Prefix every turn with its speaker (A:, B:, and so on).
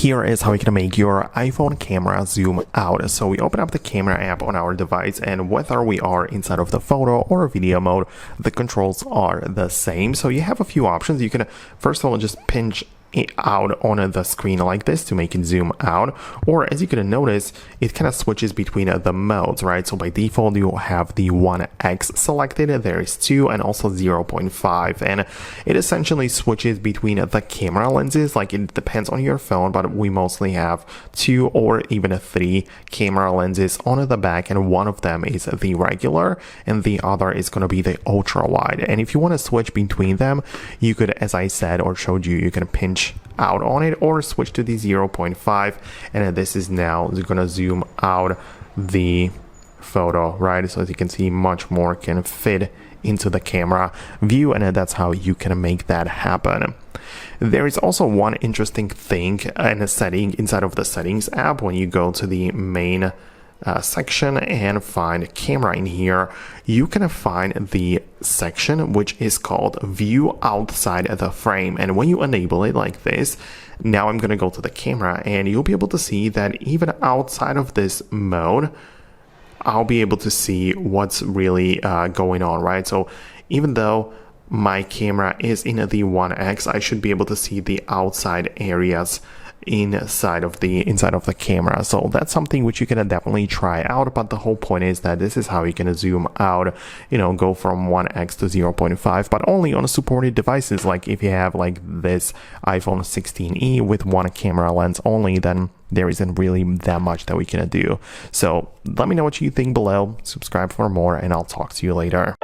A: Here is how you can make your iPhone camera zoom out. So we open up the camera app on our device, and whether we are inside of the photo or video mode, the controls are the same. So you have a few options. You can first of all just pinch it out on the screen like this to make it zoom out, or as you can notice, it kind of switches between the modes, right? So by default you have the 1x selected, there is 2 and also 0.5, and it essentially switches between the camera lenses. Like, it depends on your phone, but we mostly have 2 or even 3 camera lenses on the back, and one of them is the regular and the other is going to be the ultra wide. And if you want to switch between them, you could, as I said or showed you, you can pinch out on it or switch to the 0.5, and this is now going to zoom out the photo, right? So as you can see, much more can fit into the camera view, and that's how you can make that happen. There is also one interesting thing in a setting inside of the settings app. When you go to the main section and find camera in here, you can find the section which is called view outside the frame, and when you enable it like this, now I'm going to go to the camera and you'll be able to see that even outside of this mode I'll be able to see what's really going on, right? So even though my camera is in the 1x, I should be able to see the outside areas inside of the camera. So that's something which you can definitely try out, but the whole point is that this is how you can zoom out, go from 1x to 0.5, but only on supported devices. Like if you have like this iPhone 16e with one camera lens only, then there isn't really that much that we can do. So let me know what you think below, subscribe for more, and I'll talk to you later.